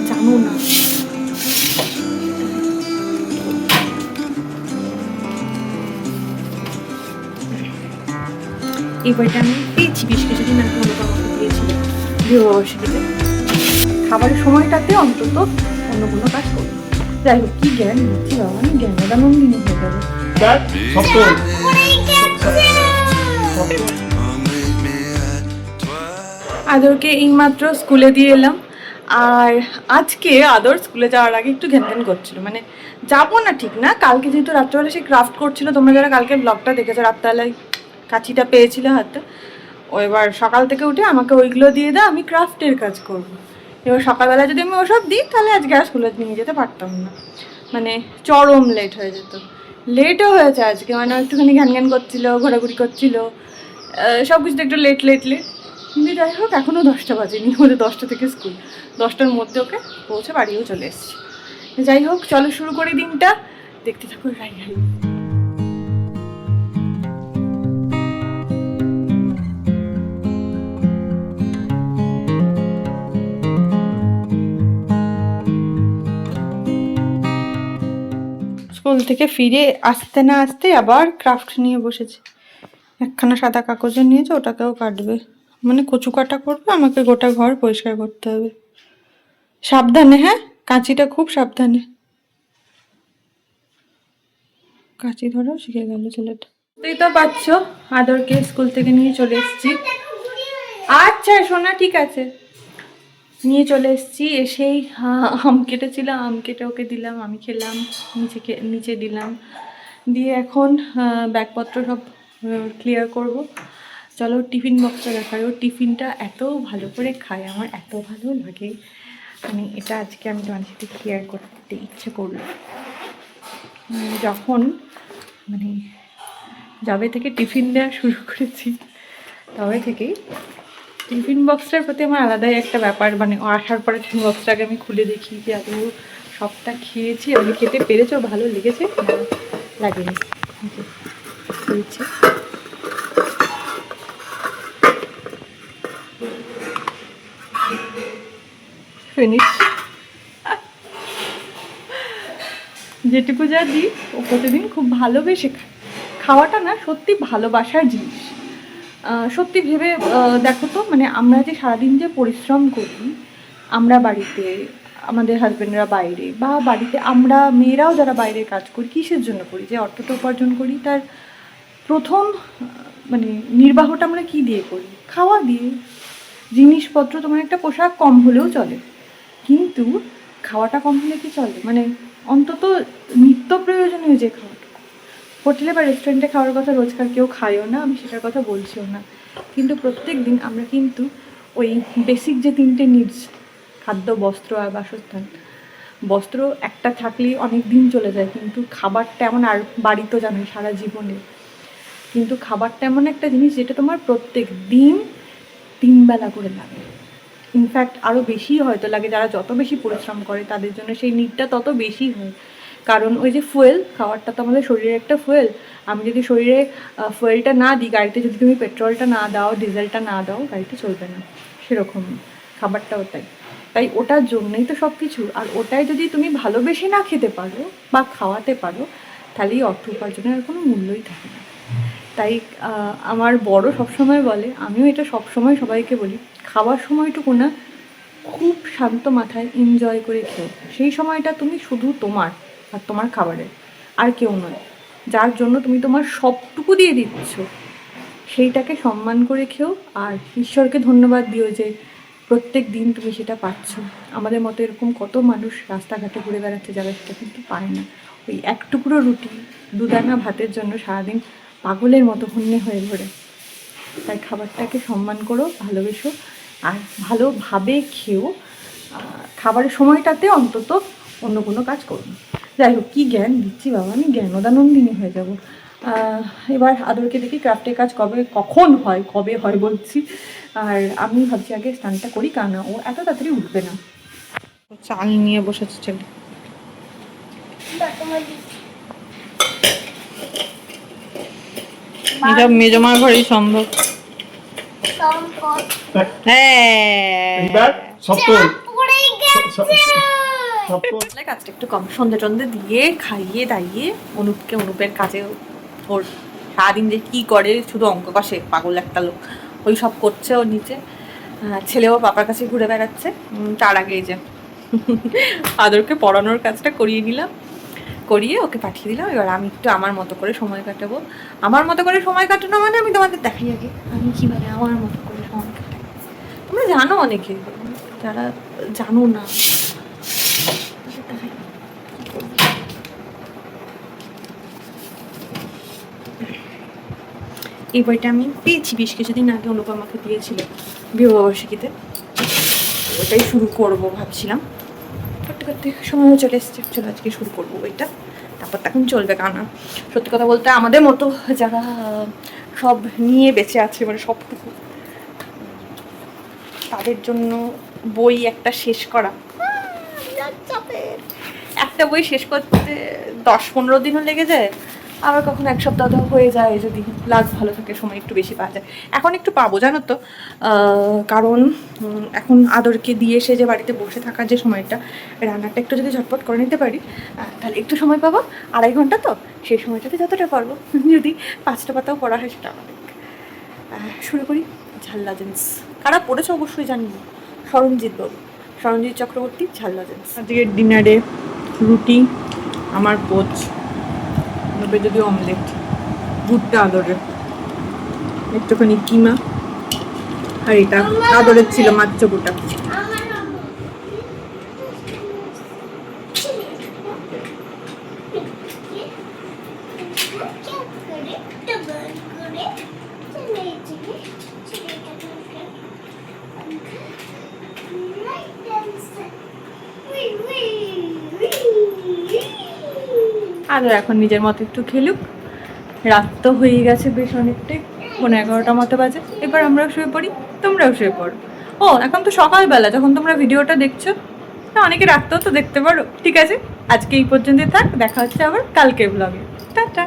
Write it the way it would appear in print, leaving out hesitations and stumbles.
জানো না। এই বইটা আমি পেয়েছি বেশ কিছুদিন আগে, অন্য আমাকে দিয়েছিল গৃহবর্ষিকীতে। খাবারের সময়টাতে অন্তত অন্য কোনো কাজ করি। যাই হোক, কি জ্ঞান দিচ্ছি বাবা, আমি জ্ঞানদানন্দিনী হয়ে যাবো। আদরকে এইমাত্র স্কুলে দিয়ে এলাম। আর আজকে আদর স্কুলে যাওয়ার আগে একটু ঘ্যান করছিল, মানে যাবো না ঠিক না, কালকে যেহেতু রাত্রেবেলা সে ক্রাফট করছিল, তোমরা যারা কালকে ব্লগটা দেখেছো রাত্রেবেলায় কাঁচিটা পেয়েছিল হাতে, ও এবার সকাল থেকে উঠে আমাকে ওইগুলো দিয়ে দাও, আমি ক্রাফটের কাজ করব। এবার সকালবেলা যদি আমি ওসব দিই তাহলে আজকে আর স্কুলে নিয়ে যেতে পারতাম না, মানে চরম লেট হয়ে যেত। লেটও হয়েছে আজকে, মানে একটুখানি ঘ্যান করছিল, ঘোরাঘুরি করছিল, সব কিছুতে একটু লেট লেট লেট। কিন্তু যাই হোক, এখনও 10টা বাজেনি, ওদের 10টা থেকে স্কুল, 10টার মধ্যে ওকে পৌঁছে বাড়িও চলে এসেছি। যাই হোক, চলো শুরু করি দিনটা, দেখতে থাকো রাই রাই। স্কুল থেকে ফিরে আসতে না আসতে আবার ক্রাফট নিয়ে বসেছে। একখানা সাদা কাগজও নিয়েছে, ওটাকেও কাটবে, মানে কচু কাটা করবে, আমাকে গোটা ঘর পরিষ্কার করতে হবে। সাবধানে, হ্যাঁ, কাঁচিটা খুব সাবধানে। কাঁচি ধরাও শিখে গেল ছেলেটা। তুই তো পাচ্ছ, আদরকে স্কুল থেকে নিয়ে চলে এসেছি। আচ্ছা সোনা, ঠিক আছে, নিয়ে চলে এসেছি। এসেই আম কেটেছিল, আম কেটে ওকে দিলাম, আমি খেলাম, নিচে দিলাম, দিয়ে এখন ব্যাগপত্র সব ক্লিয়ার করব। চলো টিফিন বক্সটা দেখাই। ওর টিফিনটা এত ভালো করে খায়, আমার এত ভালো লাগে, মানে এটা আজকে আমি তোমার সাথে ক্লিয়ার করতে ইচ্ছে করলো। যখন মানে যবে থেকে টিফিন দেওয়া শুরু করেছি তবে থেকেই টিফিন বক্সটার প্রতি আমার আলাদাই একটা ব্যাপার, মানে ও আসার পরে টিফিন বক্সটাকে আমি খুলে দেখি যে আদৌ সবটা খেয়েছি, আমি খেতে পেরেছো, ভালো লেগেছে না লাগেনি। খেয়েছি। ফিনিশ। যেটুকু যা দিই ও প্রতিদিন খুব ভালোবেসে খায়। খাওয়াটা না সত্যি ভালোবাসার জিনিস। সত্যি ভেবে দেখো তো, মানে আমরা যে সারাদিন যে পরিশ্রম করি, আমরা বাড়িতে, আমাদের হাজব্যান্ডরা বাইরে, বা বাড়িতে আমরা মেয়েরাও যারা বাইরে কাজ করি, কিসের জন্য করি? যে অর্থটা উপার্জন করি, তার প্রথম মানে নির্বাহটা আমরা কি দিয়ে করি? খাওয়া দিয়ে। জিনিসপত্র, তোমার একটা পোশাক কম হলেও চলে, কিন্তু খাওয়াটা কম হলে কি চলে? মানে অন্তত নিত্য প্রয়োজনীয় যে খাওয়াটা, হোটেলে বা রেস্টুরেন্টে খাওয়ার কথা রোজকার কেউ খায়ও না, আমি সেটার কথা বলছিও না, কিন্তু প্রত্যেক দিন আমরা কিন্তু ওই বেসিক যে 3টে নিডস, খাদ্য, বস্ত্র আর বাসস্থান, বস্ত্র একটা থাকলেই অনেক দিন চলে যায়, কিন্তু খাবারটা এমন, আর বাড়ি তো জানোই সারা জীবনে, কিন্তু খাবারটা এমন একটা জিনিস যেটা তোমার প্রত্যেক দিন 3 বেলা করে লাগে। ইনফ্যাক্ট আরও বেশি হয়তো লাগে, যারা যত বেশি পরিশ্রম করে তাদের জন্য সেই নিডটা তত বেশি হয়। কারণ ওই যে ফুয়েল, খাবারটা তো আমাদের শরীরের একটা ফুয়েল। আমি যদি শরীরে ফুয়েলটা না দিই, গাড়িতে যদি তুমি পেট্রোলটা না দাও, ডিজেলটা না দাও, গাড়িটা চলবে না। সেরকম খাবারটা ওটাই, তাই ওটার জন্যই তো সব কিছু। আর ওটাই যদি তুমি ভালোবেসে না খেতে পারো বা খাওয়াতে পারো, তাহলে এই অর্থ উপার্জনের আর কোনো মূল্যই থাকে না। তাই আমার বড় সবসময় বলে, আমিও এটা সবসময় সবাইকে বলি, খাওয়ার সময়টুকু না খুব শান্ত মাথায় এনজয় করে খেও। সেই সময়টা তুমি শুধু তোমার আর তোমার খাবারের, আর কেউ নয়। যার জন্য তুমি তোমার সবটুকু দিয়ে দিচ্ছ, সেইটাকে সম্মান করে খেও, আর ঈশ্বরকে ধন্যবাদ দিও যে প্রত্যেক দিন তুমি সেটা পাচ্ছ। আমাদের মতো এরকম কত মানুষ রাস্তাঘাটে ঘুরে বেড়াচ্ছে যারা সেটা কিন্তু পায় না। ওই এক টুকরো রুটি, দুদানা ভাতের জন্য সারাদিন পাগলের মতো হন্যে হয়ে ঘোরে। তাই খাবারটাকে সম্মান করো, ভালোবেসো, আর ভালোভাবে খেও। খাবারের সময়টাতে অন্তত অন্য কোনো কাজ করো না। যাই হোক, কী জ্ঞান দিচ্ছি বাবা, আমি জ্ঞানদানন্দিনী হয়ে যাব। এবার আদরকে দেখি ক্রাফটের কাজ কবে হয় বলছি। আর আমি ভাবছি আগে স্নানটা করি, কারণ ও এত তাড়াতাড়ি উঠবে না। চাল নিয়ে বসেছে ছেলে। এটা মেজমার ঘরেই সম্ভব। হ্যাঁ, কাজটা একটু কম, সন্ধে টন্ধে দিয়ে খাইয়ে দাইয়ে অনুপের কাজে ওর সারাদিন যে কি করে, শুধু অঙ্ক কষে পাগল একটা লোক, ওই সব করছে ওর নিচে। ছেলেও পাপার কাছে ঘুরে বেড়াচ্ছে। তার আগে এই যে আদরকে পড়ানোর কাজটা করিয়ে নিলাম, করিয়ে ওকে পাঠিয়ে দিলাম। এবার আমি একটু আমার মতো করে সময় কাটাবো। আমার মতো করে সময় কাটানো মানে আমি তোমাদের দেখাই আগে আমি কীভাবে আমার মতো করে সময় কাটাই। তোমরা জানো অনেকে, যারা জানো না এই বইটা আমি পেয়েছি বেশ কিছুদিন আগে, অনুপমাকে দিয়েছিল বিবাহবার্ষিকীতে। ওটাই শুরু করব ভাবছিলাম, করতে করতে সময় চলে এসছে, চলো আজকে শুরু করবো বইটা। তারপর তখন চলবে, কারণ সত্যি কথা বলতে আমাদের মতো যারা সব নিয়ে বেঁচে আছে, মানে সবটুকু, তাদের জন্য বই একটা শেষ করা, একটা বই শেষ করতে 10-15 দিনও লেগে যায়, আবার কখন এক সপ্তাহ হয়ে যায় যদি লাগ ভালো থাকে, সময় একটু বেশি পাওয়া যায়। এখন একটু পাবো জানো তো, কারণ এখন আদরকে দিয়ে এসে যে বাড়িতে বসে থাকার যে সময়টা, রান্নাটা একটু যদি ঝটপট করে নিতে পারি তাহলে একটু সময় পাবো। 2.5 ঘন্টা তো, সেই সময়টাতে যতটা পারবো, যদি 5টা পাতাও পড়া হয় সেটা আমাদের। শুরু করি। ঝাল লজেন্স কারা পড়েছে অবশ্যই জানি, সরঞ্জিৎ চক্রবর্তী ঝাল লজেন্স। আজকে ডিনারে রুটি, আমার পোচ, যদি অমলেট, ভুট্টা আদরের, একটুখানি কিমা, আর এটা আদরের ছিল মাছ গোটা। আদর এখন নিজের মতো একটু খেলুক, রাত তো হয়ে গেছে বেশ অনেকটাই, 11:30 মতো বাজে। এবার আমরাও শুয়ে পড়ি, তোমরাও শুয়ে পড়ো। ও এখন তো সকালবেলা, যখন তোমরা ভিডিওটা দেখছো, না অনেকে রাখতেও তো দেখতে পারো। ঠিক আছে, আজকে এই পর্যন্তই থাক, দেখা হচ্ছে আবার কালকের ব্লগে। টাটা।